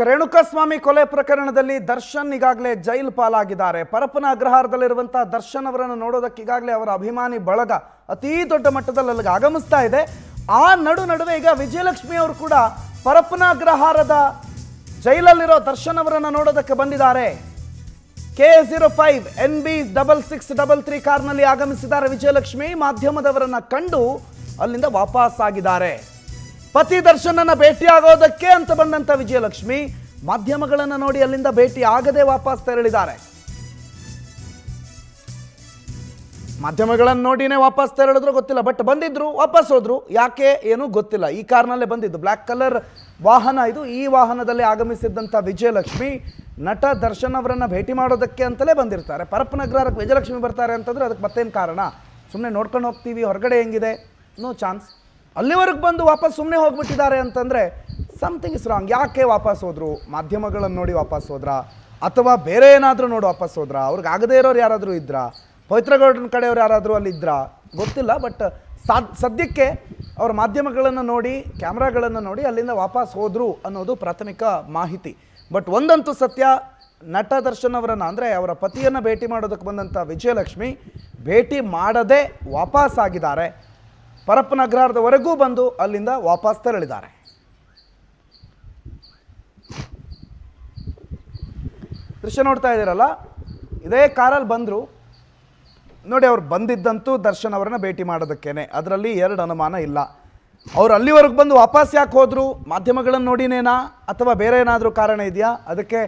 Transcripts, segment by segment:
ರೇಣುಕಾಸ್ವಾಮಿ ಕೊಲೆ ಪ್ರಕರಣದಲ್ಲಿ ದರ್ಶನ್ ಈಗಾಗಲೇ ಜೈಲು ಪಾಲಾಗಿದ್ದಾರೆ. ಪರಪ್ಪನ ಅಗ್ರಹಾರದಲ್ಲಿರುವಂತಹ ದರ್ಶನ್ ಅವರನ್ನು ನೋಡೋದಕ್ಕೆ ಈಗಾಗಲೇ ಅವರ ಅಭಿಮಾನಿ ಬಳಗ ಅತೀ ದೊಡ್ಡ ಮಟ್ಟದಲ್ಲಿ ಅಲ್ಲಿಗೆ ಆಗಮಿಸ್ತಾ ಇದೆ. ಆ ನಡುವೆ ಈಗ ವಿಜಯಲಕ್ಷ್ಮಿ ಅವರು ಕೂಡ ಪರಪ್ಪನ ಅಗ್ರಹಾರದ ಜೈಲಲ್ಲಿರೋ ದರ್ಶನ್ ಅವರನ್ನು ನೋಡೋದಕ್ಕೆ ಬಂದಿದ್ದಾರೆ. K05 NB6633 ಕಾರ್ನಲ್ಲಿ ಆಗಮಿಸಿದ್ದಾರೆ ವಿಜಯಲಕ್ಷ್ಮಿ. ಮಾಧ್ಯಮದವರನ್ನ ಕಂಡು ಅಲ್ಲಿಂದ ವಾಪಸ್ ಆಗಿದ್ದಾರೆ. ಪತಿ ದರ್ಶನನ್ನ ಭೇಟಿಯಾಗೋದಕ್ಕೆ ಅಂತ ಬಂದಂತ ವಿಜಯಲಕ್ಷ್ಮಿ ಮಾಧ್ಯಮಗಳನ್ನು ನೋಡಿ ಅಲ್ಲಿಂದ ಭೇಟಿ ಆಗದೆ ವಾಪಸ್ ತೆರಳಿದ್ದಾರೆ. ಮಾಧ್ಯಮಗಳನ್ನು ನೋಡಿನೇ ವಾಪಸ್ ತೆರಳಿದ್ರು ಗೊತ್ತಿಲ್ಲ, ಬಟ್ ಬಂದಿದ್ರು ವಾಪಸ್ ಹೋದ್ರು. ಯಾಕೆ ಏನೂ ಗೊತ್ತಿಲ್ಲ. ಈ ಕಾರ್ನಲ್ಲೇ ಬಂದಿದ್ದು, ಬ್ಲ್ಯಾಕ್ ಕಲರ್ ವಾಹನ ಇದು. ಈ ವಾಹನದಲ್ಲಿ ಆಗಮಿಸಿದ್ದಂಥ ವಿಜಯಲಕ್ಷ್ಮಿ ನಟ ದರ್ಶನ್ ಅವರನ್ನ ಭೇಟಿ ಮಾಡೋದಕ್ಕೆ ಅಂತಲೇ ಬಂದಿರ್ತಾರೆ. ಪರಪ್ಪನಗ್ರಹಾರಕ್ಕೆ ವಿಜಯಲಕ್ಷ್ಮಿ ಬರ್ತಾರೆ ಅಂತಂದ್ರೆ ಅದಕ್ಕೆ ಮತ್ತೇನು ಕಾರಣ? ಸುಮ್ಮನೆ ನೋಡ್ಕೊಂಡು ಹೋಗ್ತೀವಿ, ಹೊರಗಡೆ ಹೆಂಗಿದೆ, ನೋ ಚಾನ್ಸ್. ಅಲ್ಲಿವರೆಗೆ ಬಂದು ವಾಪಸ್ ಸುಮ್ಮನೆ ಹೋಗ್ಬಿಟ್ಟಿದ್ದಾರೆ ಅಂತಂದರೆ ಸಮಥಿಂಗ್ ಇಸ್ ರಾಂಗ್. ಯಾಕೆ ವಾಪಸ್ ಹೋದ್ರು? ಮಾಧ್ಯಮಗಳನ್ನು ನೋಡಿ ವಾಪಸ್ ಹೋದ್ರಾ, ಅಥವಾ ಬೇರೆ ಏನಾದರೂ ನೋಡಿ ವಾಪಸ್ ಹೋದ್ರಾ? ಅವ್ರಿಗೆ ಆಗದೇ ಇರೋರು ಯಾರಾದರೂ ಇದ್ರಾ? ಪವಿತ್ರಗೌಡನ ಕಡೆಯವ್ರು ಯಾರಾದರೂ ಅಲ್ಲಿದ್ರಾ? ಗೊತ್ತಿಲ್ಲ. ಬಟ್ ಸದ್ಯಕ್ಕೆ ಅವ್ರ ಮಾಧ್ಯಮಗಳನ್ನು ನೋಡಿ, ಕ್ಯಾಮ್ರಾಗಳನ್ನು ನೋಡಿ ಅಲ್ಲಿಂದ ವಾಪಸ್ ಹೋದ್ರು ಅನ್ನೋದು ಪ್ರಾಥಮಿಕ ಮಾಹಿತಿ. ಬಟ್ ಒಂದಂತೂ ಸತ್ಯ, ನಟ ದರ್ಶನ್ ಅವರನ್ನು ಅಂದರೆ ಅವರ ಪತಿಯನ್ನು ಭೇಟಿ ಮಾಡೋದಕ್ಕೆ ಬಂದಂಥ ವಿಜಯಲಕ್ಷ್ಮಿ ಭೇಟಿ ಮಾಡದೆ ವಾಪಸ್ ಆಗಿದ್ದಾರೆ. ಪರಪ್ಪನ ಅಗ್ರಹಾರದವರೆಗೂ ಬಂದು ಅಲ್ಲಿಂದ ವಾಪಸ್ ತೆರಳಿದ್ದಾರೆ. ದೃಶ್ಯ ನೋಡ್ತಾ ಇದ್ದೀರಲ್ಲ, ಇದೇ ಕಾರಲ್ಲಿ ಬಂದರು ನೋಡಿ. ಅವ್ರು ಬಂದಿದ್ದಂತೂ ದರ್ಶನ್ ಅವರನ್ನ ಭೇಟಿ ಮಾಡೋದಕ್ಕೇನೆ, ಅದರಲ್ಲಿ ಎರಡು ಅನುಮಾನ ಇಲ್ಲ. ಅವ್ರು ಅಲ್ಲಿವರೆಗೆ ಬಂದು ವಾಪಸ್ ಯಾಕೆ ಹೋದರು? ಮಾಧ್ಯಮಗಳನ್ನು ನೋಡಿನೇನಾ, ಅಥವಾ ಬೇರೆ ಏನಾದರೂ ಕಾರಣ ಇದೆಯಾ? ಅದಕ್ಕೆ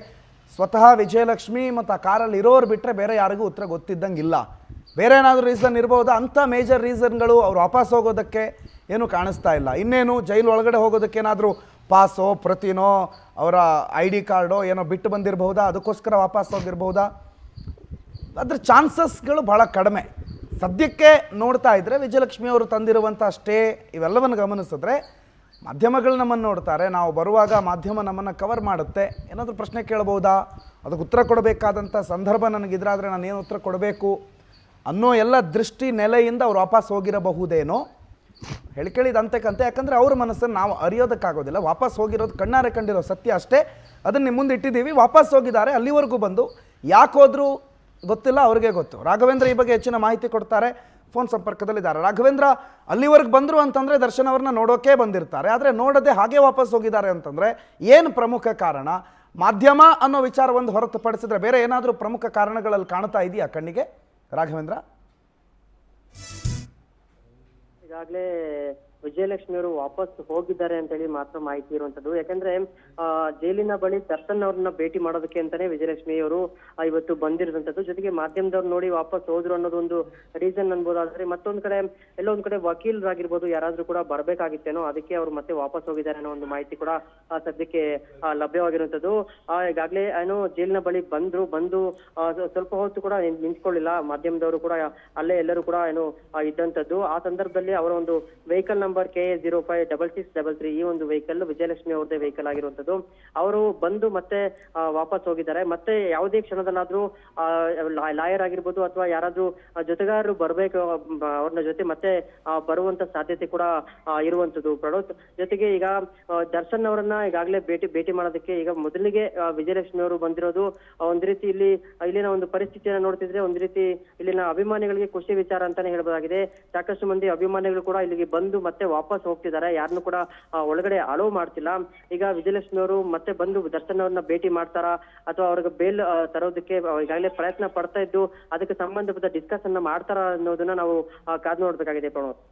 ಸ್ವತಃ ವಿಜಯಲಕ್ಷ್ಮಿ ಮತ್ತು ಆ ಕಾರಲ್ಲಿ ಇರೋರು ಬಿಟ್ಟರೆ ಬೇರೆ ಯಾರಿಗೂ ಉತ್ತರ ಗೊತ್ತಿದ್ದಂಗಿಲ್ಲ. ಬೇರೆ ಏನಾದರೂ ರೀಸನ್ ಇರ್ಬೋದಾ? ಅಂಥ ಮೇಜರ್ ರೀಸನ್ಗಳು ಅವ್ರು ವಾಪಸ್ ಹೋಗೋದಕ್ಕೆ ಏನೂ ಕಾಣಿಸ್ತಾ ಇಲ್ಲ. ಇನ್ನೇನು ಜೈಲು ಒಳಗಡೆ ಹೋಗೋದಕ್ಕೆ ಏನಾದರೂ ಪಾಸೋ, ಪ್ರತಿನೋ, ಅವರ ID ಕಾರ್ಡೋ ಏನೋ ಬಿಟ್ಟು ಬಂದಿರಬಹುದಾ? ಅದಕ್ಕೋಸ್ಕರ ವಾಪಸ್ ಹೋಗಿರ್ಬಹುದಾ? ಅದ್ರ ಚಾನ್ಸಸ್ಗಳು ಭಾಳ ಕಡಿಮೆ. ಸದ್ಯಕ್ಕೆ ನೋಡ್ತಾ ಇದ್ದರೆ ವಿಜಯಲಕ್ಷ್ಮಿ ಅವರು ತಂದಿರುವಂಥ ಸ್ಟೇ ಇವೆಲ್ಲವನ್ನು ಗಮನಿಸಿದ್ರೆ ಮಾಧ್ಯಮಗಳು ನಮ್ಮನ್ನು ನೋಡ್ತಾರೆ. ನಾವು ಬರುವಾಗ ಮಾಧ್ಯಮ ನಮ್ಮನ್ನು ಕವರ್ ಮಾಡುತ್ತೆ. ಏನಾದರೂ ಪ್ರಶ್ನೆ ಕೇಳ್ಬೋದಾ, ಅದಕ್ಕೆ ಉತ್ತರ ಕೊಡಬೇಕಾದಂಥ ಸಂದರ್ಭ ನನಗಿದ್ರಾದರೆ ನಾನು ಏನು ಉತ್ತರ ಕೊಡಬೇಕು ಅನ್ನೋ ಎಲ್ಲ ದೃಷ್ಟಿ ನೆಲೆಯಿಂದ ಅವ್ರು ವಾಪಸ್ ಹೋಗಿರಬಹುದೇನೋ. ಹೇಳಿಕೇಳಿದ ಅಂತೆಕಂತೆ, ಯಾಕಂದರೆ ಅವ್ರ ಮನಸ್ಸನ್ನು ನಾವು ಅರಿಯೋದಕ್ಕಾಗೋದಿಲ್ಲ. ವಾಪಸ್ ಹೋಗಿರೋದು ಕಣ್ಣಾರೆ ಕಂಡಿರೋ ಸತ್ಯ ಅಷ್ಟೇ. ಅದನ್ನು ನಿಮ್ಮ ಮುಂದೆ ಇಟ್ಟಿದ್ದೀವಿ. ವಾಪಸ್ ಹೋಗಿದ್ದಾರೆ. ಅಲ್ಲಿವರೆಗೂ ಬಂದು ಯಾಕೆ ಹೋದ್ರು ಗೊತ್ತಿಲ್ಲ, ಅವ್ರಿಗೆ ಗೊತ್ತು. ರಾಘವೇಂದ್ರ ಈ ಬಗ್ಗೆ ಹೆಚ್ಚಿನ ಮಾಹಿತಿ ಕೊಡ್ತಾರೆ. ಫೋನ್ ಸಂಪರ್ಕದಲ್ಲಿದ್ದಾರೆ. ರಾಘವೇಂದ್ರ, ಅಲ್ಲಿವರೆಗೆ ಬಂದರು ಅಂತಂದರೆ ದರ್ಶನ್ ಅವ್ರನ್ನ ನೋಡೋಕೆ ಬಂದಿರ್ತಾರೆ, ಆದರೆ ನೋಡದೆ ಹಾಗೆ ವಾಪಸ್ ಹೋಗಿದ್ದಾರೆ ಅಂತಂದರೆ ಏನು ಪ್ರಮುಖ ಕಾರಣ? ಮಾಧ್ಯಮ ಅನ್ನೋ ವಿಚಾರ ಒಂದು ಹೊರತುಪಡಿಸಿದ್ರೆ ಬೇರೆ ಏನಾದರೂ ಪ್ರಮುಖ ಕಾರಣಗಳಲ್ಲಿ ಕಾಣ್ತಾ ಇದೆಯಾ ಕಣ್ಣಿಗೆ ರಾಘವೇಂದ್ರ? ಈಗಾಗಲೇ ವಿಜಯಲಕ್ಷ್ಮಿ ಅವರು ವಾಪಸ್ ಹೋಗಿದ್ದಾರೆ ಅಂತ ಹೇಳಿ ಮಾತ್ರ ಮಾಹಿತಿ ಇರುವಂತದ್ದು. ಯಾಕಂದ್ರೆ ಜೈಲಿನ ಬಳಿ ದರ್ಶನ್ ಅವ್ರನ್ನ ಭೇಟಿ ಮಾಡೋದಕ್ಕೆ ಅಂತಾನೆ ವಿಜಯಲಕ್ಷ್ಮಿ ಅವರು ಇವತ್ತು ಬಂದಿರುವಂತದ್ದು. ಜೊತೆಗೆ ಮಾಧ್ಯಮದವ್ರು ನೋಡಿ ವಾಪಸ್ ಹೋದ್ರು ಅನ್ನೋದು ಒಂದು ರೀಸನ್ ಅನ್ಬೋದಾದ್ರೆ, ಮತ್ತೊಂದ್ ಕಡೆ ಎಲ್ಲೊಂದ್ ಕಡೆ ವಕೀಲರಾಗಿರ್ಬೋದು ಯಾರಾದ್ರೂ ಕೂಡ ಬರ್ಬೇಕಾಗಿತ್ತೇನೋ, ಅದಕ್ಕೆ ಅವ್ರು ಮತ್ತೆ ವಾಪಸ್ ಹೋಗಿದ್ದಾರೆ ಅನ್ನೋ ಒಂದು ಮಾಹಿತಿ ಕೂಡ ಸದ್ಯಕ್ಕೆ ಲಭ್ಯವಾಗಿರುವಂತದ್ದು. ಈಗಾಗಲೇ ಏನೋ ಜೈಲಿನ ಬಳಿ ಬಂದು ಸ್ವಲ್ಪ ಹೊತ್ತು ಕೂಡ ನಿಂತ್ಕೊಳ್ಳಿಲ್ಲ. ಮಾಧ್ಯಮದವರು ಕೂಡ ಅಲ್ಲೇ ಎಲ್ಲರೂ ಕೂಡ ಏನು ಇದ್ದಂತದ್ದು. ಆ ಸಂದರ್ಭದಲ್ಲಿ ಅವರ ಒಂದು ವೆಹಿಕಲ್ ನಂಬರ್ K056633 ಈ ಒಂದು ವೆಹಿಕಲ್ ವಿಜಯಲಕ್ಷ್ಮಿ ಅವ್ರದೇ ವೆಹಿಕಲ್ ಆಗಿರುವಂತದ್ದು. ಅವರು ಬಂದು ಮತ್ತೆ ವಾಪಸ್ ಹೋಗಿದ್ದಾರೆ. ಮತ್ತೆ ಯಾವುದೇ ಕ್ಷಣದಲ್ಲಾದ್ರೂ ಲಾಯರ್ ಆಗಿರ್ಬೋದು ಅಥವಾ ಯಾರಾದ್ರೂ ಜೊತೆಗಾರರು ಬರ್ಬೇಕು ಅವ್ರನ್ನ ಜೊತೆ ಮತ್ತೆ ಬರುವಂತ ಸಾಧ್ಯತೆ ಕೂಡ ಇರುವಂತದ್ದು ಪ್ರಡೋತ್. ಜೊತೆಗೆ ಈಗ ದರ್ಶನ್ ಅವರನ್ನ ಈಗಾಗಲೇ ಭೇಟಿ ಮಾಡೋದಕ್ಕೆ ಈಗ ಮೊದಲಿಗೆ ವಿಜಯಲಕ್ಷ್ಮಿ ಅವರು ಬಂದಿರೋದು. ಒಂದ್ ರೀತಿ ಇಲ್ಲಿನ ಒಂದು ಪರಿಸ್ಥಿತಿಯನ್ನ ನೋಡ್ತಿದ್ರೆ ಒಂದ್ ರೀತಿ ಇಲ್ಲಿನ ಅಭಿಮಾನಿಗಳಿಗೆ ಖುಷಿ ವಿಚಾರ ಅಂತಾನೆ ಹೇಳ್ಬೋದಾಗಿದೆ. ಸಾಕಷ್ಟು ಮಂದಿ ಅಭಿಮಾನಿಗಳು ಕೂಡ ಇಲ್ಲಿಗೆ ಬಂದು ಮತ್ತೆ ವಾಪಸ್ ಹೋಗ್ತಿದ್ದಾರೆ. ಯಾರನ್ನು ಕೂಡ ಒಳಗಡೆ ಅಲೋ ಮಾಡ್ತಿಲ್ಲ. ಈಗ ವಿಜಯಲಕ್ಷ್ಮಿ ಅವರು ಮತ್ತೆ ಬಂದು ದರ್ಶನ್ ಅವ್ರನ್ನ ಭೇಟಿ ಮಾಡ್ತಾರಾ ಅಥವಾ ಅವ್ರಿಗೆ ಬೇಲ್ ತರೋದಕ್ಕೆ ಈಗಾಗಲೇ ಪ್ರಯತ್ನ ಪಡ್ತಾ ಇದ್ದು ಅದಕ್ಕೆ ಸಂಬಂಧಪಟ್ಟ ಡಿಸ್ಕಸ್ ಅನ್ನ ಮಾಡ್ತಾರಾ ಅನ್ನೋದನ್ನ ನಾವು ಕಾದು ನೋಡ್ಬೇಕಾಗಿದೆ ಪ್ರಣೋದ್.